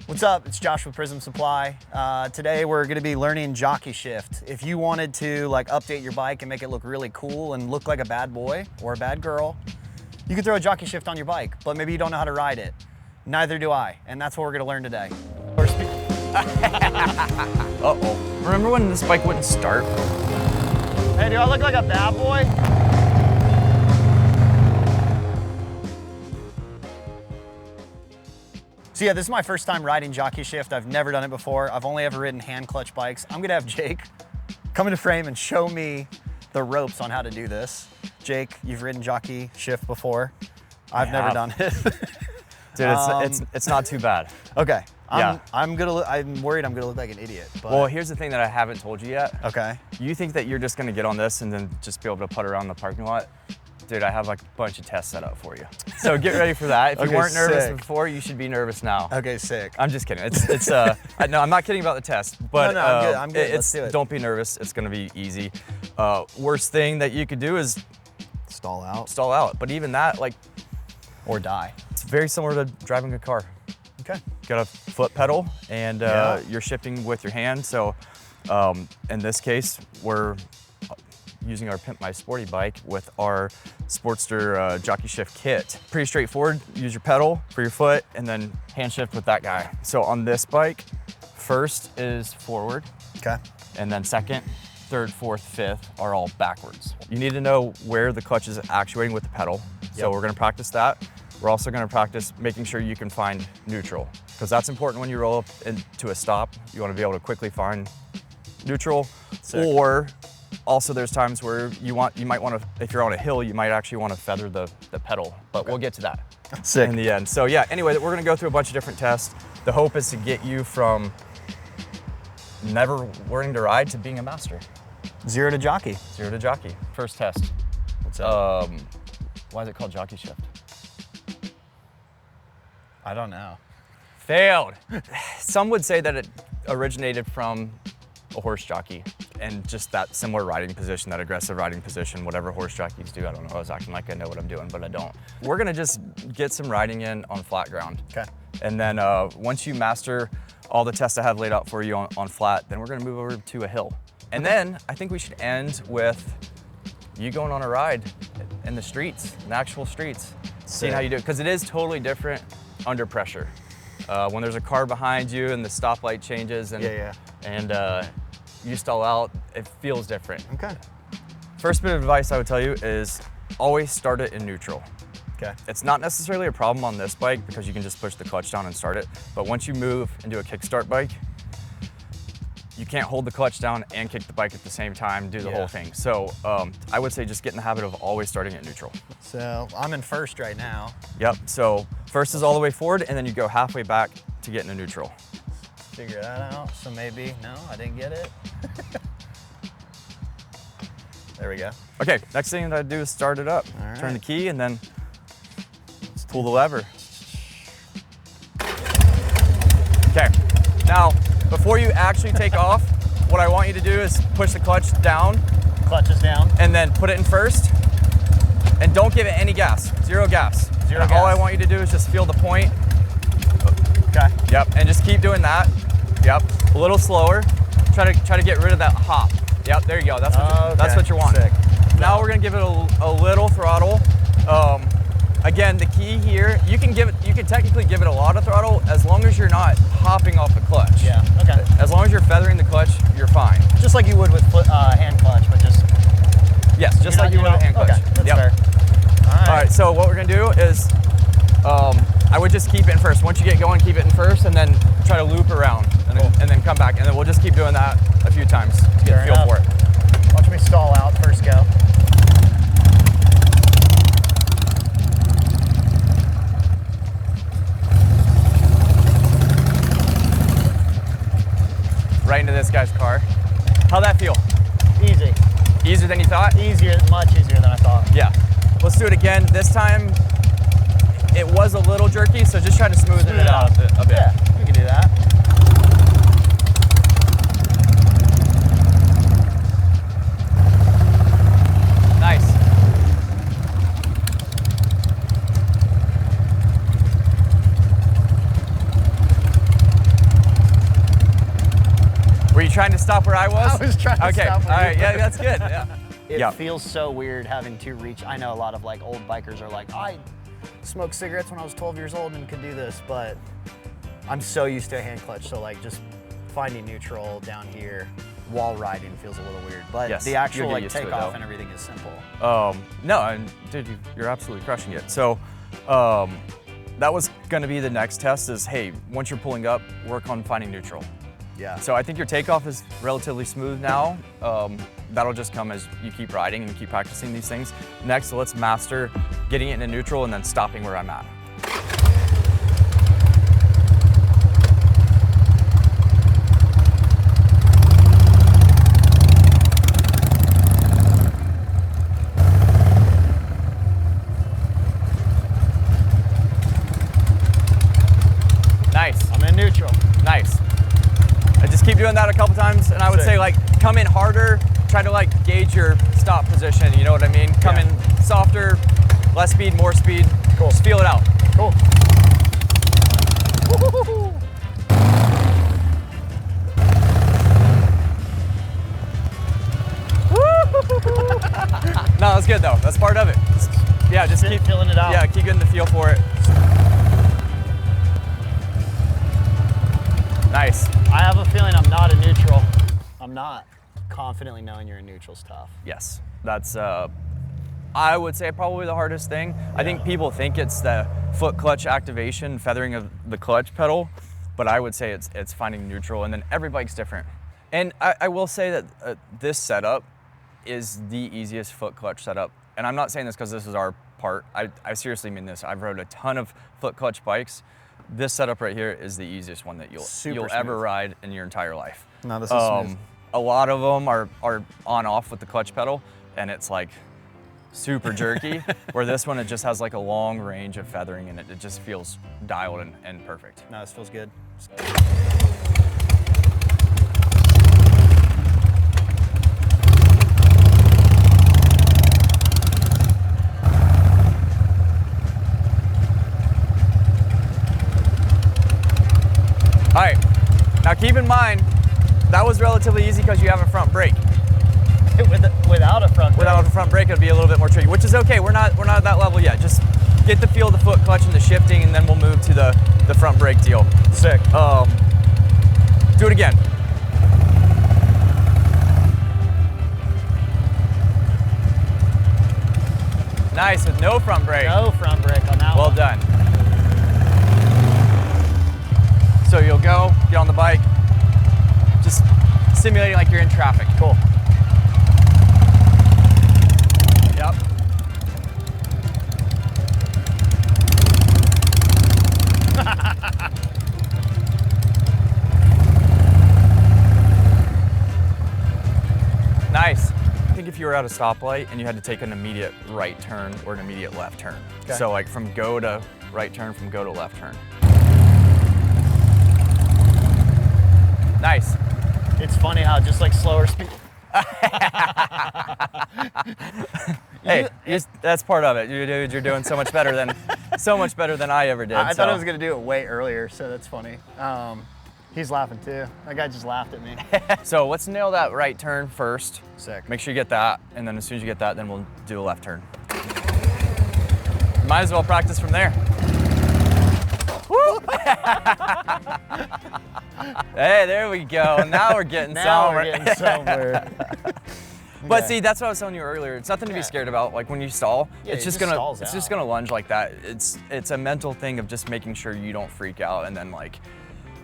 What's up? It's Josh with Prism Supply. Today we're going to be learning jockey shift. If you wanted to like update your bike and make it look really cool and look like a bad boy or a bad girl, you could throw a jockey shift on your bike, but maybe you don't know how to ride it. Neither do I, and that's what we're going to learn today. Uh-oh. Remember when this bike wouldn't start? Hey, do I look like a bad boy? So yeah, this is my first time riding jockey shift. I've never done it before. I've only ever ridden hand clutch bikes. I'm gonna have Jake come into frame and show me the ropes on how to do this. Jake, you've ridden jockey shift before. I've never done it. Dude, it's not too bad. Okay. Yeah. I'm worried I'm gonna look like an idiot. But... Well, here's the thing that I haven't told you yet. Okay. You think that you're just gonna get on this and then just be able to putt around the parking lot? Dude, I have like a bunch of tests set up for you. So get ready for that. If you weren't nervous before, you should be nervous now. Okay, sick. I'm just kidding. No, I'm not kidding about the test, but no, I'm good. Let's do it. Don't be nervous. It's gonna be easy. Worst thing that you could do is stall out. Stall out. But even that, like, or die. It's very similar to driving a car. Okay. Got a foot pedal and you're shifting with your hand. So in this case, we're using our Pimp My Sporty bike with our Sportster jockey shift kit. Pretty straightforward. Use your pedal for your foot and then hand shift with that guy. So on this bike, first is forward. Okay. And then second, third, fourth, fifth are all backwards. You need to know where the clutch is actuating with the pedal. Yep. So we're gonna practice that. We're also gonna practice making sure you can find neutral, because that's important when you roll up into a stop. You wanna be able to quickly find neutral. Sick. Or also there's times where you might wanna, if you're on a hill, you might actually wanna feather the pedal, but we'll get to that Sick. in the end. So yeah, anyway, we're gonna go through a bunch of different tests. The hope is to get you from never learning to ride to being a master. Zero to jockey. Zero to jockey. First test. What's up? Why is it called jockey shift? I don't know. Failed. Some would say that it originated from a horse jockey and just that similar riding position, that aggressive riding position, whatever horse jockeys do. I don't know. I was acting like I know what I'm doing, but I don't. We're gonna just get some riding in on flat ground. Okay. And then once you master all the tests I have laid out for you on flat, then we're gonna move over to a hill. And then I think we should end with you going on a ride in the streets, in the actual streets, seeing how you do it. Because it is totally different under pressure. When there's a car behind you and the stoplight changes and you stall out, it feels different. Okay. First bit of advice I would tell you is always start it in neutral. Okay. It's not necessarily a problem on this bike because you can just push the clutch down and start it. But once you move into a kickstart bike, you can't hold the clutch down and kick the bike at the same time, do the whole thing. So I would say just get in the habit of always starting at neutral. So I'm in first right now. Yep, so first is all the way forward and then you go halfway back to get into neutral. Figure that out, so maybe, no, I didn't get it. There we go. Okay, next thing that I do is start it up. All right. Turn the key and then pull the lever. Okay, now, before you actually take off, what I want you to do is push the clutch down. Clutch is down. And then put it in first. And don't give it any gas, zero gas. Zero gas. All I want you to do is just feel the point. Okay. Yep, and just keep doing that. Yep, a little slower. Try to get rid of that hop. Yep, there you go, that's what you want. Sick. Now we're gonna give it a little throttle. Again, the key here, you can technically give it a lot of throttle as long as you're not hopping off the clutch. Yeah, okay. As long as you're feathering the clutch, you're fine. Just like you would with hand clutch, but just... Yes, just like you would with hand clutch. Okay, that's fair. All right, so what we're gonna do is, I would just keep it in first. Once you get going, keep it in first and then try to loop around and then come back. And then we'll just keep doing that a few times to get a feel for it. Watch me stall out, first go. Right into this guy's car. How'd that feel? Easy. Easier than you thought? Easier, much easier than I thought. Yeah. Let's do it again. This time, it was a little jerky, so just try to smoothen it out a bit. Yeah, we can do that. Nice. trying to stop where I was? I was trying to stop where all you right, yeah, were. that's good. Yeah. It feels so weird having to reach. I know a lot of like old bikers are like, I smoked cigarettes when I was 12 years old and could do this, but I'm so used to a hand clutch. So like just finding neutral down here while riding feels a little weird, but Yes, the actual you'll get like used to it, takeoff though. and everything is simple. No, and dude, you're absolutely crushing it. So that was gonna be the next test is, hey, once you're pulling up, work on finding neutral. Yeah. So I think your takeoff is relatively smooth now. That'll just come as you keep riding and you keep practicing these things. Next, let's master getting it into neutral and then stopping where I'm at. Nice. I'm in neutral. Nice. I just keep doing that a couple times, and I would Sick. say like come in harder, try to like gauge your stop position, you know what I mean? Come in softer, less speed, more speed. Cool. Just feel it out. Cool. No, that's good though. That's part of it. Just keep feeling it out. Yeah, keep getting the feel for it. Nice. I have a feeling I'm not in neutral. I'm not. Confidently knowing you're in neutral is tough. Yes, that's I would say probably the hardest thing. I think people think it's the foot clutch activation, feathering of the clutch pedal, but I would say it's finding neutral, and then every bike's different. And I will say that this setup is the easiest foot clutch setup. And I'm not saying this because this is our part. I seriously mean this. I've rode a ton of foot clutch bikes. This setup right here is the easiest one that you'll ever ride in your entire life. No, this is smooth. A lot of them are on off with the clutch pedal, and it's like super jerky, where this one, it just has like a long range of feathering, and it just feels dialed and perfect. No, this feels good. All right, now keep in mind, that was relatively easy because you have a front brake. Without a front brake. Without a front brake, it'd be a little bit more tricky, which is okay. We're not at that level yet. Just get the feel of the foot clutch and the shifting, and then we'll move to the front brake deal. Sick. Do it again. Nice, with no front brake. No front brake on that Well one. done. So you'll go, get on the bike, just simulating like you're in traffic. Cool. Yep. Nice. I think if you were at a stoplight and you had to take an immediate right turn or an immediate left turn. Okay. So like from go to right turn, from go to left turn. Nice. It's funny how just like slower speed. Hey, that's part of it. You're doing so much better than I ever did. I thought I was gonna do it way earlier, so that's funny. He's laughing too. That guy just laughed at me. So let's nail that right turn first. Sick. Make sure you get that, and then as soon as you get that, then we'll do a left turn. Might as well practice from there. Woo! Hey, there we go. Now we're getting Now somewhere. we're getting somewhere. But Okay. see, that's what I was telling you earlier. It's nothing to be scared about. Like when you stall, Yeah, it's it just just stalls it's just out. gonna lunge like that. It's a mental thing of just making sure you don't freak out and then like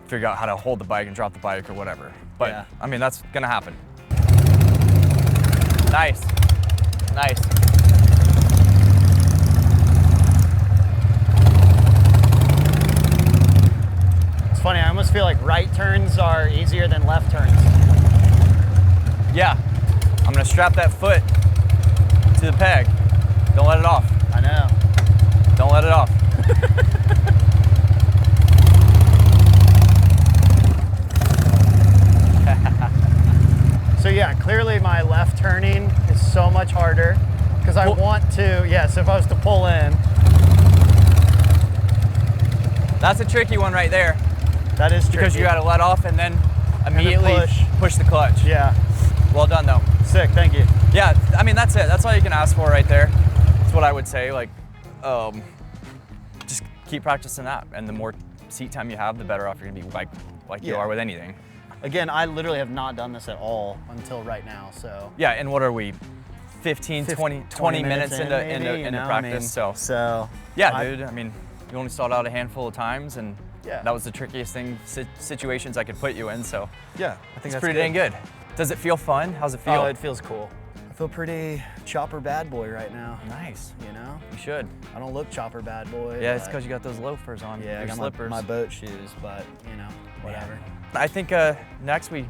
figure out how to hold the bike and drop the bike or whatever. But Yeah. I mean, that's gonna happen. Nice, nice. It's funny, I almost feel like right turns are easier than left turns. Yeah, I'm gonna strap that foot to the peg. Don't let it off. I know. Don't let it off. So yeah, clearly my left turning is so much harder because I want to, yes, if I was to pull in. That's a tricky one right there That is tricky. because you gotta let off and then immediately push the clutch. Yeah. Well done though. Sick, thank you. Yeah, I mean, that's it. That's all you can ask for right there. That's what I would say. Like, just keep practicing that. And the more seat time you have, the better off you're gonna be, like you are with anything. Again, I literally have not done this at all until right now, so. Yeah, and what are we? 15, 20 minutes into practice, so. Yeah, dude, I mean, you only stalled out a handful of times, and that was the trickiest situations I could put you in, so. Yeah, I think that's pretty dang good. Does it feel fun? How's it feel? Oh, it feels cool. I feel pretty chopper bad boy right now. Nice. You know? You should. I don't look chopper bad boy. Yeah, it's because you got those loafers on. Yeah, I got slippers. My boat shoes, but you know, whatever. Yeah. I think next we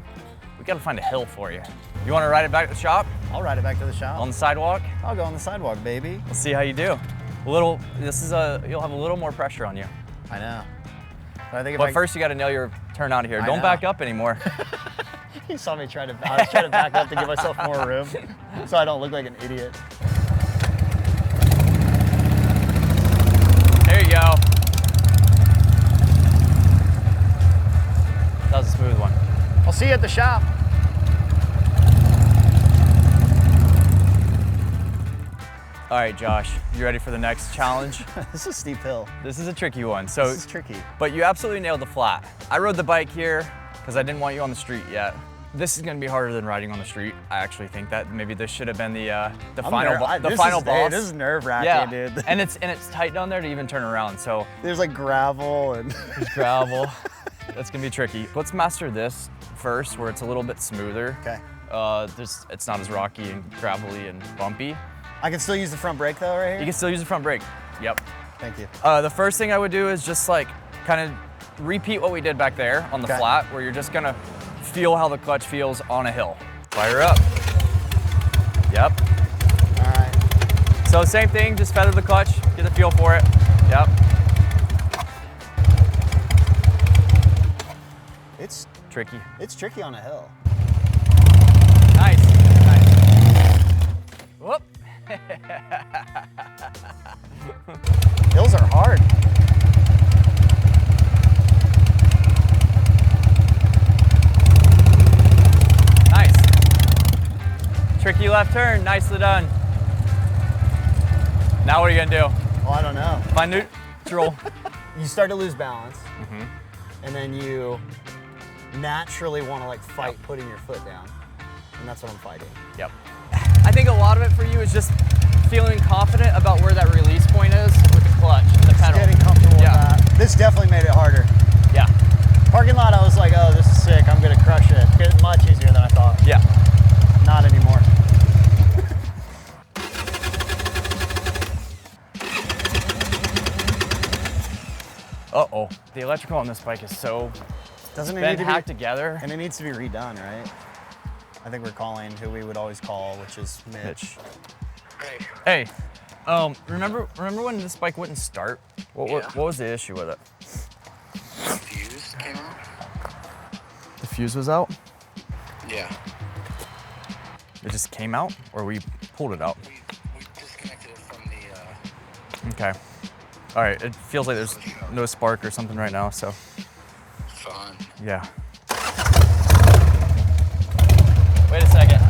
gotta find a hill for you. You wanna ride it back to the shop? I'll ride it back to the shop. On the sidewalk? I'll go on the sidewalk, baby. We'll see how you do. You'll have a little more pressure on you. I know. But I think but first you gotta nail your turn out of here. Don't back up anymore. You saw me I was trying to back up to give myself more room so I don't look like an idiot. There you go. That was a smooth one. I'll see you at the shop. All right, Josh, you ready for the next challenge? This is a steep hill. This is a tricky one. So this is tricky. But you absolutely nailed the flat. I rode the bike here because I didn't want you on the street yet. This is going to be harder than riding on the street. I actually think that maybe this should have been the final boss. This is nerve-wracking, dude. and it's tight down there to even turn around. So there's like gravel and there's gravel. That's gonna be tricky. Let's master this first, where it's a little bit smoother. Okay. It's not as rocky and gravelly and bumpy. I can still use the front brake though, right here? You can still use the front brake. Yep. Thank you. The first thing I would do is just like kind of repeat what we did back there on the flat, where you're just gonna feel how the clutch feels on a hill. Fire up. Yep. All right. So same thing, just feather the clutch, get the feel for it. Yep. It's tricky. It's tricky on a hill. Nice. Nice. Whoop. Hills are hard. Nice. Tricky left turn, nicely done. Now what are you gonna do? Well, I don't know. Find neutral. You start to lose balance, and then you naturally want to like fight putting your foot down, and that's what I'm fighting. Yep. I think a lot of it for you is just feeling confident about where that release point is with the clutch and the pedal. Getting comfortable with that. This definitely made it harder. Yeah. Parking lot, I was like, oh, this is sick. I'm gonna crush it. It's much easier than I thought. Yeah. Not anymore. Uh-oh. The electrical on this bike is so hacked together. And it needs to be redone, right? I think we're calling who we would always call, which is Mitch. Hey, remember when this bike wouldn't start? What was the issue with it? The fuse came out. The fuse was out? Yeah. It just came out, or we pulled it out? We disconnected it from the... Okay. All right, it feels like there's no spark or something right now, so. Fun. Yeah. Wait a second.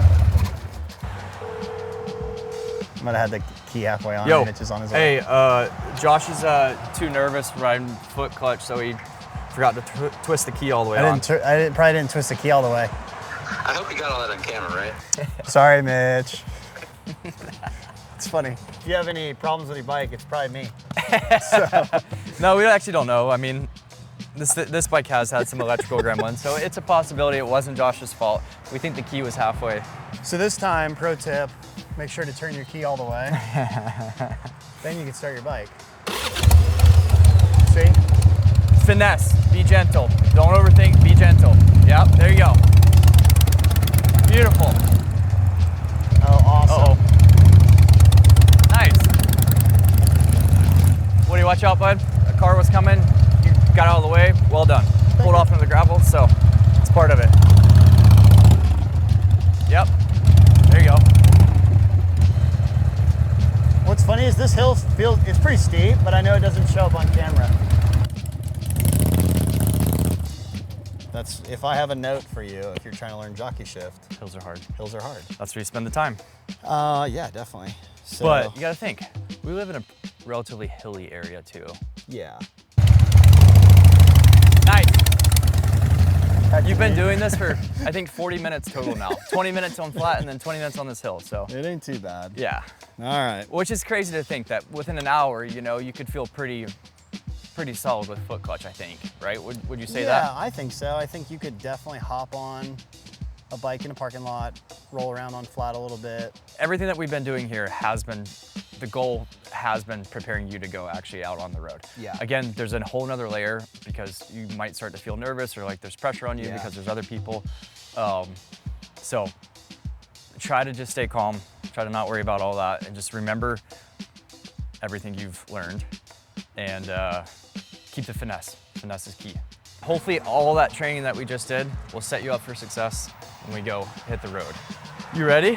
I might have had the key halfway on. Yo, and it's just on his way. Hey, Josh is too nervous riding foot clutch, so he forgot to twist the key all the way on. I probably didn't twist the key all the way. I hope you got all that on camera, right? Sorry, Mitch. It's funny. If you have any problems with your bike, it's probably me. No, we actually don't know. I mean, this bike has had some electrical gremlins, so it's a possibility it wasn't Josh's fault. We think the key was halfway. So this time, pro tip, make sure to turn your key all the way. Then you can start your bike. See? Finesse, be gentle. Don't overthink, be gentle. Yep, there you go. Beautiful. Oh, awesome. Uh-oh. Nice. Woody, watch out, bud. A car was coming. You got out of the way. Well done. Pulled off into the gravel, so it's part of it. Yep. There you go. What's funny is this hill it's pretty steep, but I know it doesn't show up on camera. That's, if I have a note for you, if you're trying to learn jockey shift, Hills are hard. hills are hard. That's where you spend the time. Yeah, definitely. So, But you gotta think, we live in a relatively hilly area too. yeah. Nice. You've been doing this for, I think, 40 minutes total now. 20 minutes on flat and then 20 minutes on this hill, so. It ain't too bad. Yeah. All right. Which is crazy to think that within an hour, you know, you could feel pretty solid with foot clutch, I think, right? Would you say that? Yeah, I think so. I think you could definitely hop on a bike in a parking lot, roll around on flat a little bit. Everything that we've been doing here has been, the goal has been preparing you to go actually out on the road. Yeah. Again, there's a whole nother layer because you might start to feel nervous or like there's pressure on you Yeah. because there's other people. So try to just stay calm, try to not worry about all that, and just remember everything you've learned and keep the finesse. Finesse is key. Hopefully all that training that we just did will set you up for success when we go hit the road. You ready?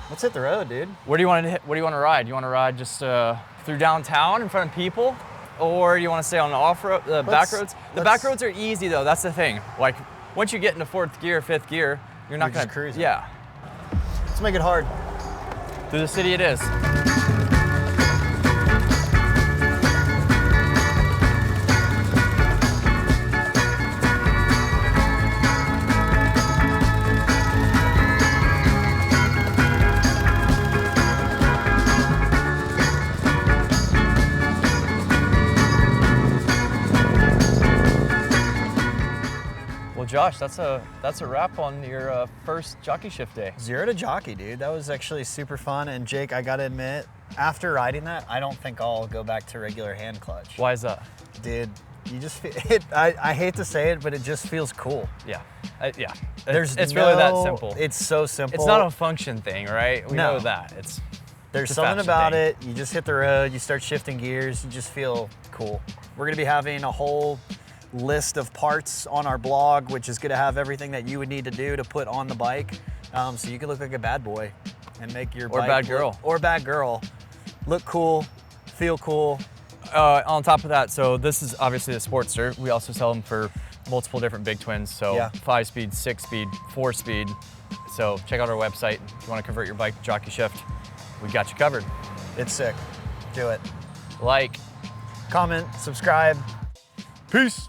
Let's hit the road, dude. Where do you want to hit? What do you want to ride? Do you want to ride just through downtown in front of people? Or do you want to stay on the off-road, the back roads? The back roads are easy though, that's the thing. Like, once you get into fourth gear, fifth gear, you're not gonna cruise. Yeah. Let's make it hard. Through the city it is. Well, Josh, that's a wrap on your first jockey shift day. 0 to jockey, dude. That was actually super fun. And Jake, I gotta admit, after riding that, I don't think I'll go back to regular hand clutch. Why is that? Dude, you just feel it. I hate to say it, but it just feels cool. Yeah, yeah. It's really that simple. It's so simple. It's not a function thing, right? We No. know that. There's It's a something fashion about thing. it. You just hit the road, you start shifting gears, you just feel cool. We're gonna be having a whole list of parts on our blog, which is gonna have everything that you would need to do to put on the bike. So you can look like a bad boy and make your bike bad girl. or bad girl look cool, feel cool. On top of that, so this is obviously the Sportster. We also sell them for multiple different big twins. So Yeah. 5-speed, 6-speed, 4-speed. So check out our website. If you want to convert your bike to jockey shift, we got you covered. It's sick. Do it. Like, Comment, subscribe. Peace.